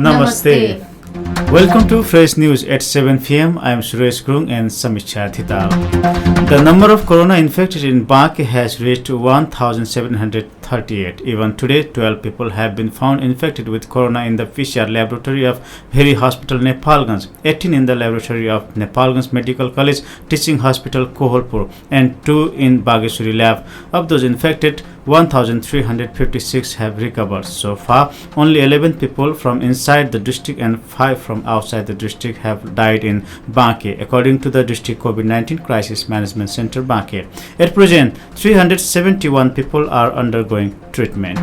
Namaste. Welcome to Fresh News at 7 p.m. I am Suresh Krung and Samiksha Thital. The number of corona infected in Bankhe has reached 1,738. Even today, 12 people have been found infected with corona in the PCR laboratory of Bheri Hospital, Nepalganj, 18 in the laboratory of Nepalganj Medical College Teaching Hospital, Kohalpur, and 2 in Bageshwari lab. Of those infected, 1,356 have recovered. So far, only 11 people from inside the district and 5 from outside the district have died in Bankhe, according to the District COVID-19 Crisis Management Center, Bankhe. At present, 371 people are undergoing treatment.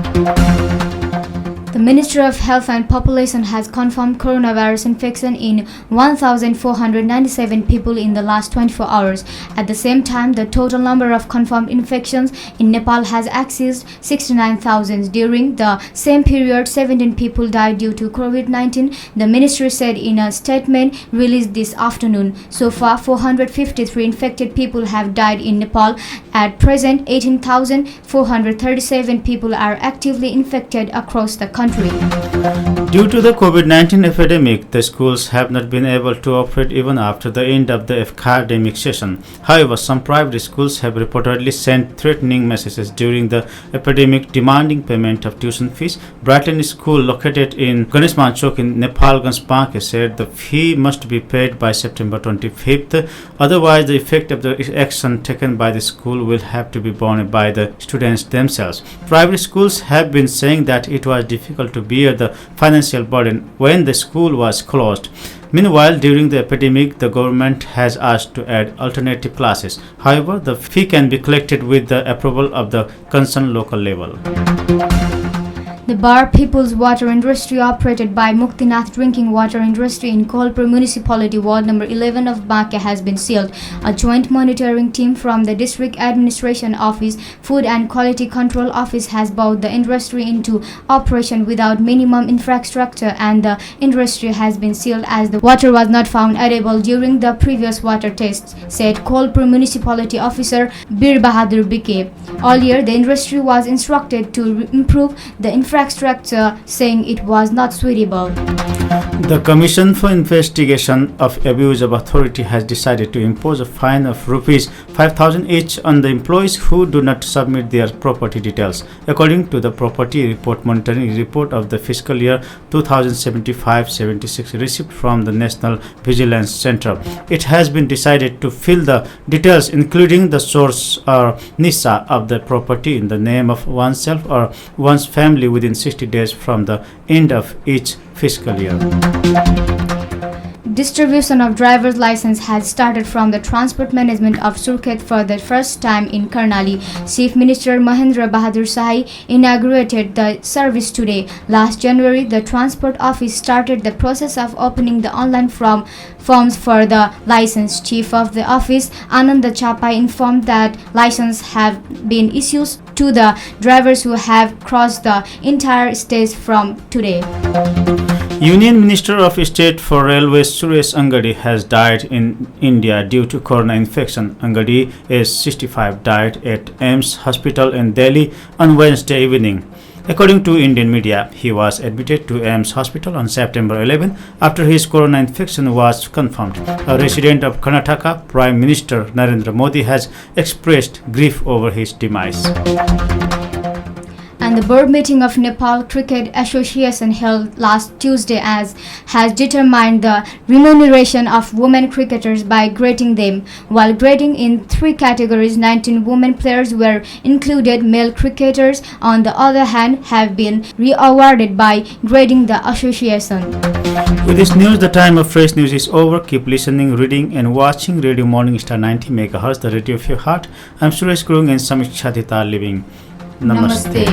The Ministry of Health and Population has confirmed coronavirus infection in 1,497 people in the last 24 hours. At the same time, the total number of confirmed infections in Nepal has exceeded 69,000. During the same period, 17 people died due to COVID-19, the ministry said in a statement released this afternoon. So far, 453 infected people have died in Nepal. At present, 18,437 people are actively infected across the country. Due to the COVID-19 epidemic, the schools have not been able to operate even after the end of the academic session. However, some private schools have reportedly sent threatening messages during the epidemic demanding payment of tuition fees. Brightland School, located in Ganeshman Chowk in Nepalganj, Bankhe, said the fee must be paid by September 25th. Otherwise, the effect of the action taken by the school will have to be borne by the students themselves. Private schools have been saying that it was difficult to bear the financial burden when the school was closed. Meanwhile, during the epidemic, the government has asked to add alternative classes. However, the fee can be collected with the approval of the concerned local level. The Bar People's Water Industry, operated by Muktinath Drinking Water Industry in Kohalpur Municipality, Ward number 11 of Bankhe, has been sealed. A joint monitoring team from the District Administration Office, Food and Quality Control Office has brought the industry into operation without minimum infrastructure, and the industry has been sealed as the water was not found edible during the previous water tests, said Kohalpur Municipality Officer Bir Bahadur Bike. Earlier, the industry was instructed to improve the infrastructure, saying it was not suitable. The Commission for Investigation of Abuse of Authority has decided to impose a fine of Rs 5,000 each on the employees who do not submit their property details, according to the Property Report Monitoring Report of the fiscal year 2075-76 received from the National Vigilance Center. It has been decided to fill the details, including the source or NISA of the property, in the name of oneself or one's family within 60 days from the end of each fiscal year. Distribution of driver's license has started from the Transport Management of Surkhet for the first time in Karnali. Chief Minister Mahendra Bahadur Shahi inaugurated the service today. Last January, the Transport Office started the process of opening the online forms for the license. Chief of the office, Anand Chapai, informed that licenses have been issued to the drivers who have crossed the entire stage from today. Union Minister of State for Railways Suresh Angadi has died in India due to corona infection. Angadi, age 65, died at AIIMS Hospital in Delhi on Wednesday evening. According to Indian media, he was admitted to AIIMS Hospital on September 11 after his corona infection was confirmed. A resident of Karnataka, Prime Minister Narendra Modi, has expressed grief over his demise. And the board meeting of Nepal Cricket Association held last Tuesday has determined the remuneration of women cricketers by grading them. While grading in 3 categories, 19 women players were included. Male cricketers, on the other hand, have been re-awarded by grading the association. With this news, the time of Fresh News is over. Keep listening, reading and watching Radio Morning Star 90 MHz, the radio of your heart. I'm Suresh Krung and Samiksha Thital leaving. Namaste.